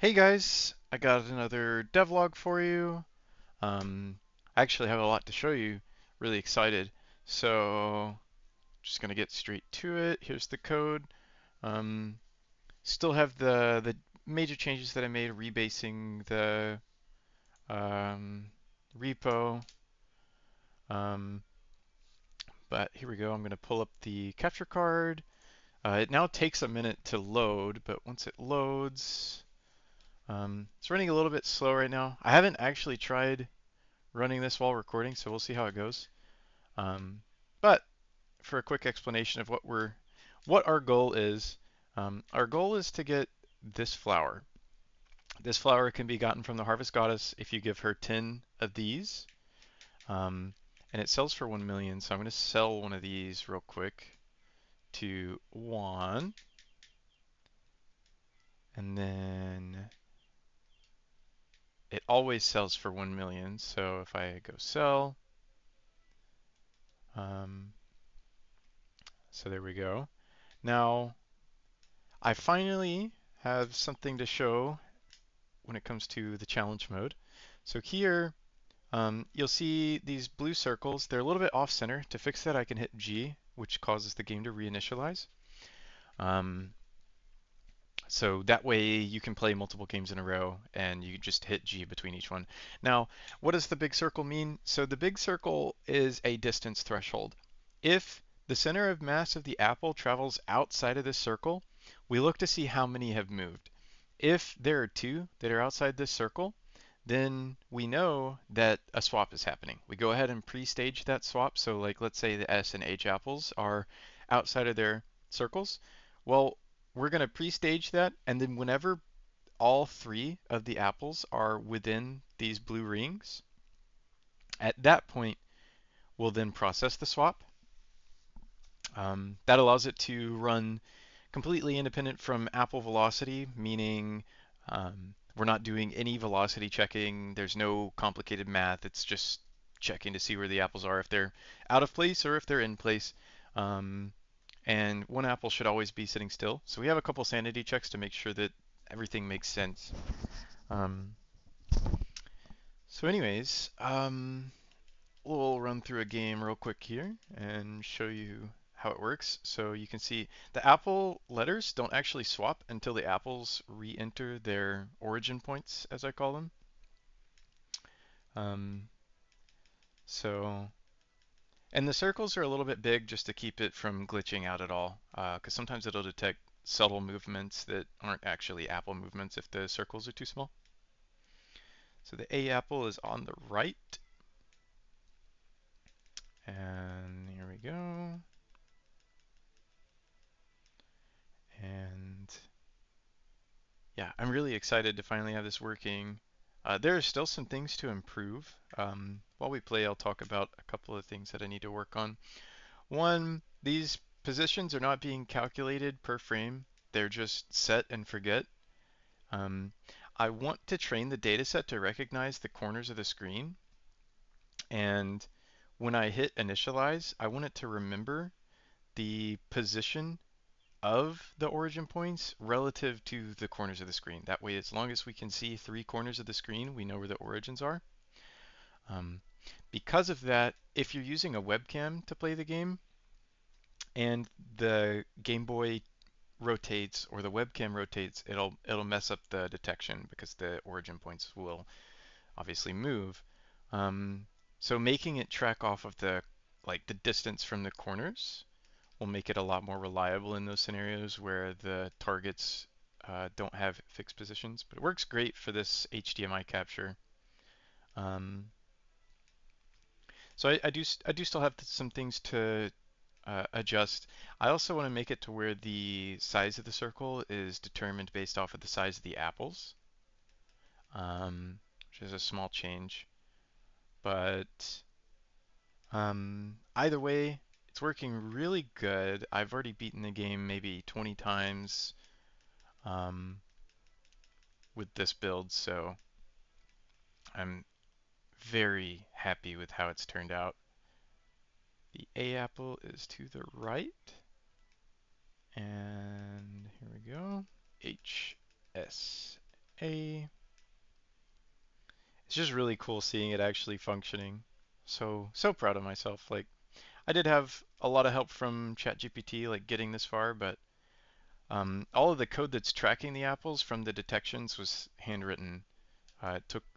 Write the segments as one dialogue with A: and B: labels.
A: Hey guys, I got another devlog for you. I actually have a lot to show you. Really excited. So, just gonna get straight to it. Here's the code. Um, Still have the major changes that I made, rebasing the um, repo. Um, but here we go. I'm gonna pull up the capture card. It now takes a minute to load, but once it loads, it's running a little bit slow right now. I haven't actually tried running this while recording, so we'll see how it goes. Um, but for a quick explanation of what our goal is, our goal is to get this flower. This flower can be gotten from the Harvest Goddess if you give her 10 of these, um, and it sells for 1 million. So I'm going to sell one of these real quick to Juan, and then it always sells for 1 million. So if I go sell, um, so there we go. Now I finally have something to show when it comes to the challenge mode. So here, you'll see these blue circles. They're a little bit off center. To fix that, I can hit G, which causes the game to reinitialize. Um, so that way you can play multiple games in a row and you just hit G between each one. Now, what does the big circle mean? So the big circle is a distance threshold. If the center of mass of the apple travels outside of this circle, we look to see how many have moved. If there are two that are outside this circle, then we know that a swap is happening. We go ahead and pre-stage that swap. So like let's say the S and H apples are outside of their circles. Well, we're going to pre-stage that, and then whenever all three of the apples are within these blue rings, at that point, we'll then process the swap. That allows it to run completely independent from apple velocity, meaning we're not doing any velocity checking. There's no complicated math. It's just checking to see where the apples are, if they're out of place or if they're in place. Um, and one apple should always be sitting still. So we have a couple sanity checks to make sure that everything makes sense. Um, so anyways, we'll run through a game real quick here and show you how it works. So you can see the apple letters don't actually swap until the apples re-enter their origin points, as I call them. Um, so, and the circles are a little bit big just to keep it from glitching out at all, because sometimes it'll detect subtle movements that aren't actually apple movements if the circles are too small. So the A apple is on the right, and here we go. And yeah, I'm really excited to finally have this working. There are still some things to improve. While we play, I'll talk about a couple of things that I need to work on. One, these positions are not being calculated per frame. They're just set and forget. Um, I want to train the dataset to recognize the corners of the screen. And when I hit initialize, I want it to remember the position of the origin points relative to the corners of the screen. That way, as long as we can see three corners of the screen, we know where the origins are. Um, because of that, if you're using a webcam to play the game and the Game Boy rotates or the webcam rotates, it'll mess up the detection because the origin points will obviously move. Um, so making it track off of the distance from the corners will make it a lot more reliable in those scenarios where the targets don't have fixed positions. But it works great for this HDMI capture. Um, so I do still have some things to adjust. I also want to make it to where the size of the circle is determined based off of the size of the apples, which is a small change. But either way, it's working really good. I've already beaten the game maybe 20 times. Um, with this build, so I'm very happy with how it's turned out. The A apple is to the right, and here we go. HS. A. It's just really cool seeing it actually functioning. So proud of myself. Like I did have a lot of help from ChatGPT, like getting this far, but all of the code that's tracking the apples from the detections was handwritten.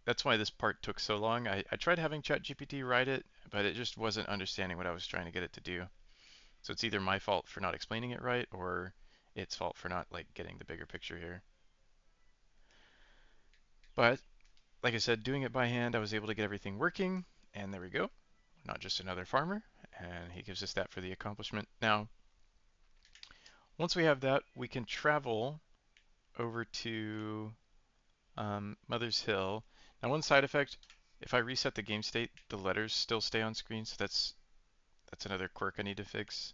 A: That's why this part took so long. I tried having ChatGPT write it, but it just wasn't understanding what I was trying to get it to do. So it's either my fault for not explaining it right, or its fault for not like getting the bigger picture here. But like I said, doing it by hand, I was able to get everything working, and there we go. Not just another farmer, and he gives us that for the accomplishment. Now, once we have that, we can travel over to Mother's Hill. Now, one side effect, if I reset the game state, the letters still stay on screen, so that's another quirk I need to fix.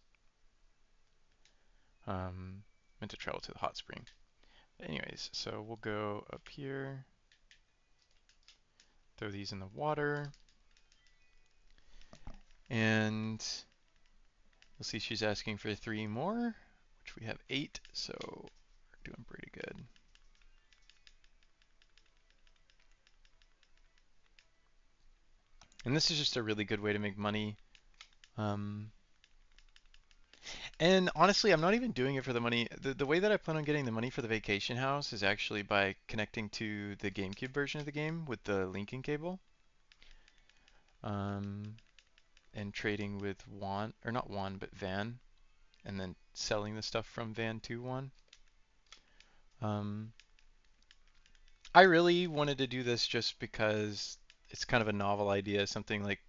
A: Meant to travel to the hot spring. Anyways, so we'll go up here, throw these in the water, and you'll see she's asking for 3 more, which we have 8, so we're doing pretty good. And this is just a really good way to make money. Um, and honestly, I'm not even doing it for the money. The way that I plan on getting the money for the vacation house is actually by connecting to the GameCube version of the game with the linking cable. And trading with Juan, or not Juan, but Van, and then selling the stuff from Van to Juan. I really wanted to do this just because it's kind of a novel idea, something like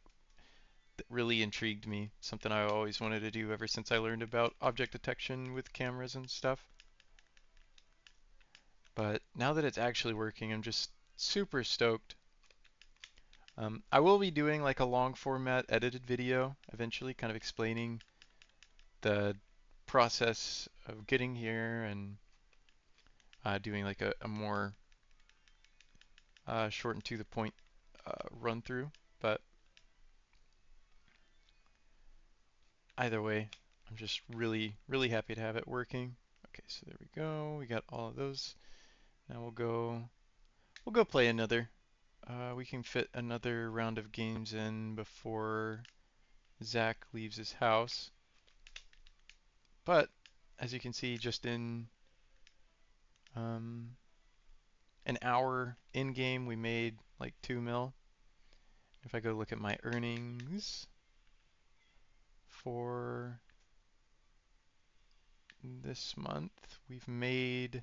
A: that really intrigued me, something I always wanted to do ever since I learned about object detection with cameras and stuff. But now that it's actually working, I'm just super stoked. I will be doing like a long format edited video eventually, kind of explaining the process of getting here and doing like a more short and to the point run through. But either way, I'm just really, really happy to have it working. Okay, so there we go. We got all of those. Now we'll go play another. We can fit another round of games in before Zach leaves his house. But as you can see, just in an hour in game, we made like 2 mil. If I go look at my earnings for this month, we've made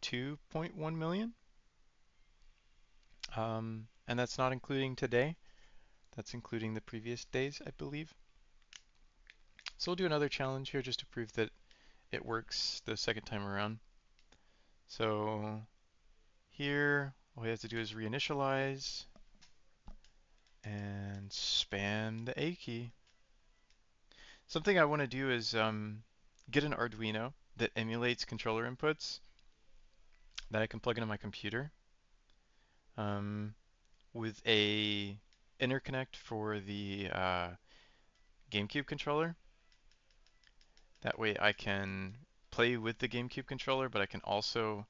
A: 2.1 million. And that's not including today. That's including the previous days, I believe. So we'll do another challenge here just to prove that it works the second time around. So here, all we have to do is reinitialize and spam the A key. Something I want to do is get an Arduino that emulates controller inputs that I can plug into my computer with a interconnect for the GameCube controller. That way I can play with the GameCube controller, but I can also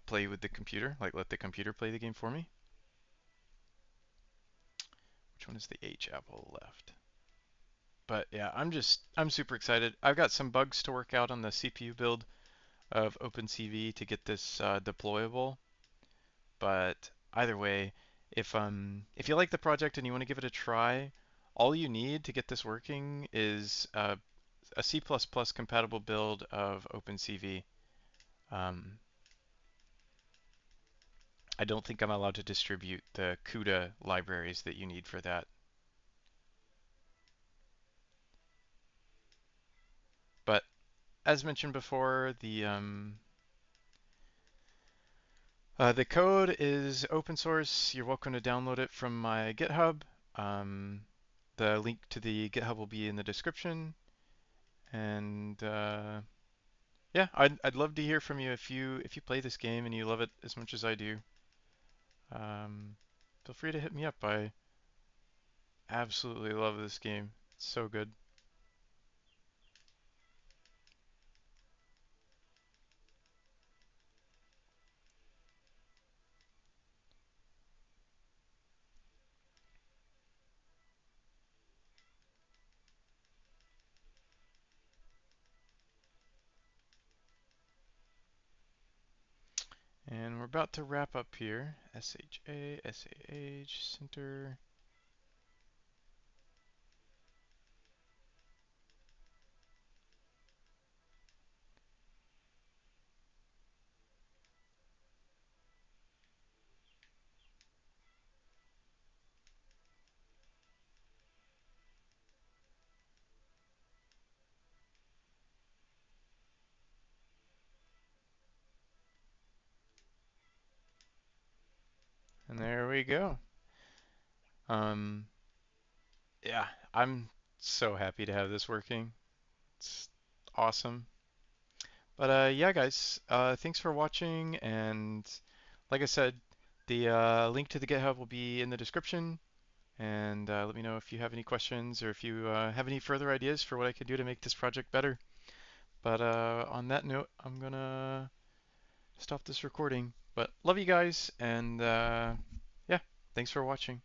A: play with the computer, like let the computer play the game for me. Which one is the H apple left? But yeah, I'm super excited. I've got some bugs to work out on the CPU build of OpenCV to get this deployable. But either way, if you like the project and you want to give it a try, all you need to get this working is a C++ compatible build of OpenCV. I don't think I'm allowed to distribute the CUDA libraries that you need for that. But as mentioned before, the code is open source. You're welcome to download it from my GitHub. The link to the GitHub will be in the description. And yeah, I'd love to hear from you if you play this game and you love it as much as I do. Feel free to hit me up. I absolutely love this game. It's so good. And we're about to wrap up here. SHA, SAH, center. And there we go. Um, yeah, I'm so happy to have this working. It's awesome. But yeah, guys, thanks for watching. And like I said, the link to the GitHub will be in the description. And let me know if you have any questions or if you have any further ideas for what I could do to make this project better. But on that note, I'm gonna stop this recording. But love you guys, and yeah, thanks for watching.